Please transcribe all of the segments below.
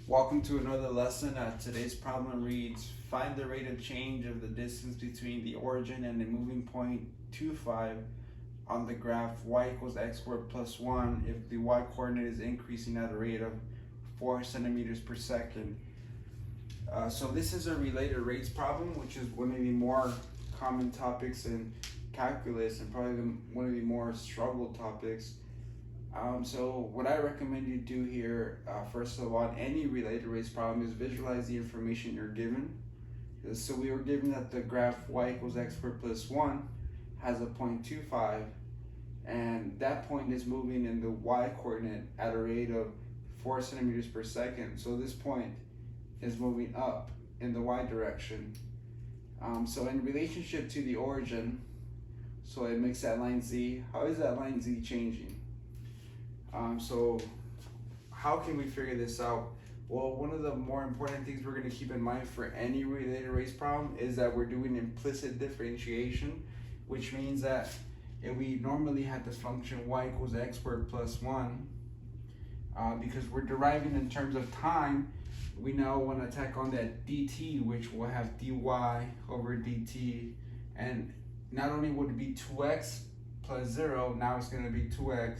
Welcome to another lesson. Today's problem reads, find the rate of change of the distance between the origin and the moving point 2,5 on the graph y equals x squared plus 1 if the y coordinate is increasing at a rate of 4 centimeters per second. So this is a related rates problem, which is one of the more common topics in calculus and probably one of the more struggled topics. So what I recommend you do here, first of all, on any related rates problem is visualize the information you're given. So we were given that the graph y equals x squared plus 1 has a point 2,5, and that point is moving in the y coordinate at a rate of 4 centimeters per second. So this point is moving up in the y direction. So in relationship to the origin, so it makes that line z. How is that line z changing? So how can we figure this out? Well, one of the more important things we're going to keep in mind for any related rates problem is that we're doing implicit differentiation, which means that if we normally had the function y equals x squared plus 1, because we're deriving in terms of time, we now want to tack on that dt, which will have dy over dt, and not only would it be 2x plus 0, now it's going to be 2x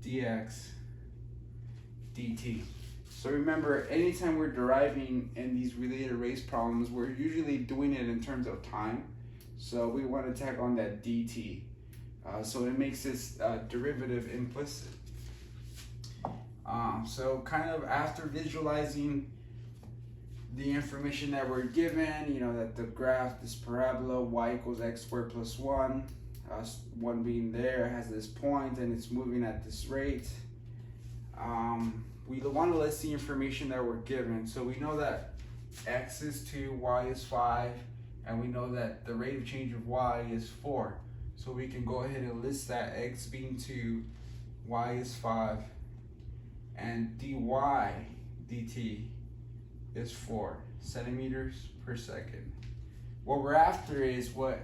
dx dt. So remember, anytime we're deriving in these related rates problems, we're usually doing it in terms of time. So we want to tack on that dt. So it makes this derivative implicit. So kind of after visualizing the information that we're given, that the graph, this parabola, y equals x squared plus 1, 1 being there, has this point and it's moving at this rate. We want to list the information that we're given. So we know that x is 2, y is 5, and we know that the rate of change of y is 4. So we can go ahead and list that, x being 2, y is 5, and dy dt is 4 centimeters per second. What we're after is what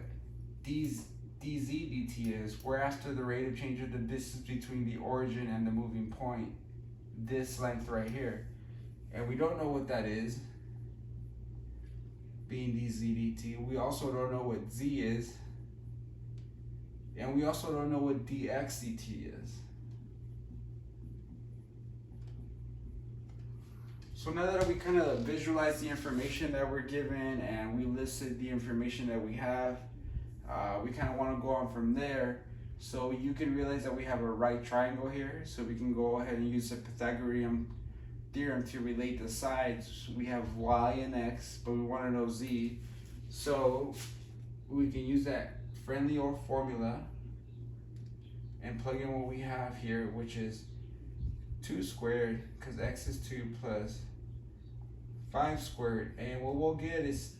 dz dt is. We're after the rate of change of the distance between the origin and the moving point, this length right here. And we don't know what that is, being dz dt. We also don't know what z is. And we also don't know what dx dt is. So now that we kind of visualize the information that we're given and we listed the information that we have, we kind of want to go on from there. So you can realize that we have a right triangle here. So we can go ahead and use the Pythagorean theorem to relate the sides. We have y and x, but we want to know z. So we can use that friendly old formula and plug in what we have here, which is 2 squared, because x is 2, plus 5 squared, and what we'll get is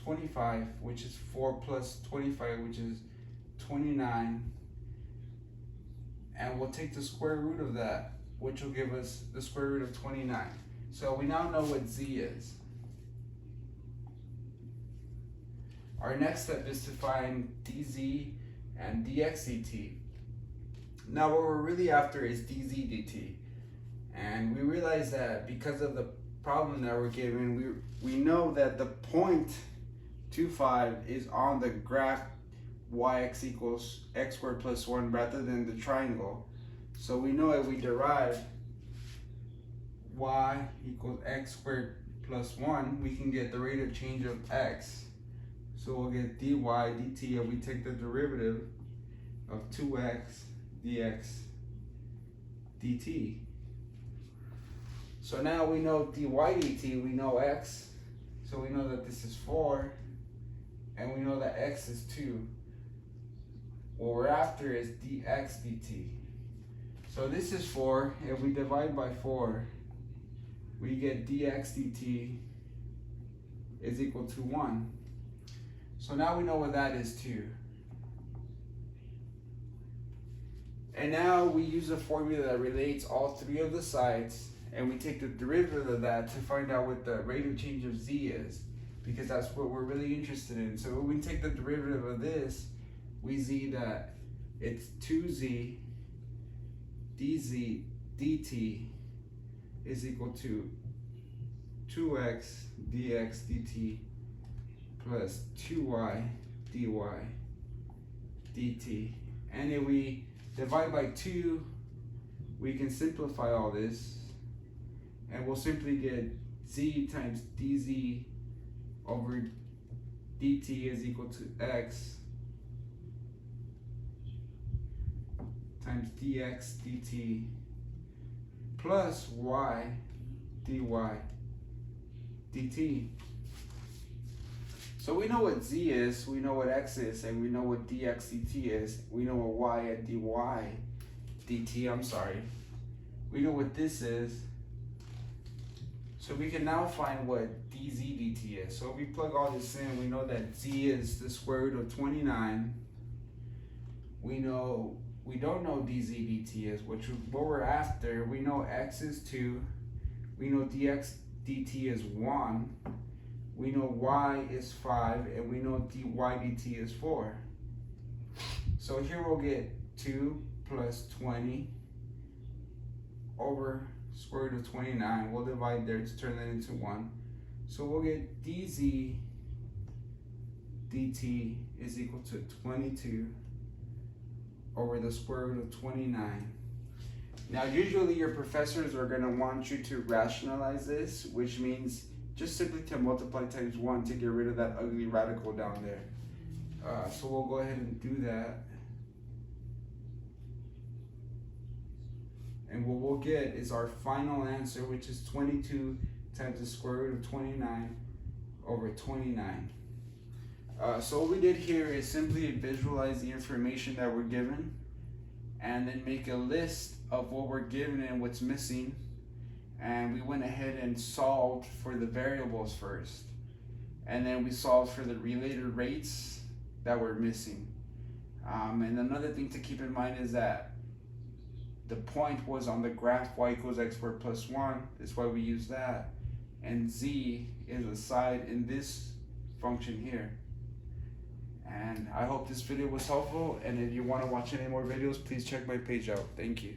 25, which is 4 plus 25, which is 29, and we'll take the square root of that, which will give us the square root of 29. So we now know what z is. Our next step is to find dz and dx dt. Now what we're really after is dz dt, and we realize that because of the problem that we're given, we know that the point 2,5 is on the graph yx equals x squared plus 1 rather than the triangle. So we know if we derive y equals x squared plus 1, we can get the rate of change of x. So we'll get dy dt, and we take the derivative of 2x dx dt. So now we know dy dt, we know x, so we know that this is 4, and we know that x is 2. What we're after is dx dt. So this is 4, if we divide by 4, we get dx dt is equal to 1. So now we know what that is too. And now we use a formula that relates all 3 of the sides, and we take the derivative of that to find out what the rate of change of z is, because that's what we're really interested in. So when we take the derivative of this, we see that it's 2z dz dt is equal to 2x dx dt plus 2y dy dt. And if we divide by 2, we can simplify all this, and we'll simply get z times dz over dt is equal to x times dx dt plus y dy dt. So we know what z is, we know what x is, and we know what dx dt is. We know what y and dy dt, I'm sorry. We know what this is. So we can now find what dz dt is. So if we plug all this in, we know that z is the square root of 29. We don't know dz dt is, which is what we're after. We know x is 2. We know dx dt is 1. We know y is 5, and we know dy dt is 4. So here we'll get 2 plus 20 over square root of 29. We'll divide there to turn that into 1. So we'll get dz dt is equal to 22 over the square root of 29. Now usually your professors are going to want you to rationalize this, which means just simply to multiply times 1 to get rid of that ugly radical down there. So we'll go ahead and do that. And what we'll get is our final answer, which is 22 times the square root of 29 over 29. So what we did here is simply visualize the information that we're given and then make a list of what we're given and what's missing. And we went ahead and solved for the variables first. And then we solved for the related rates that were missing. And another thing to keep in mind is that the point was on the graph y equals x squared plus 1. That's why we use that. And z is a side in this function here. And I hope this video was helpful. And if you want to watch any more videos, please check my page out. Thank you.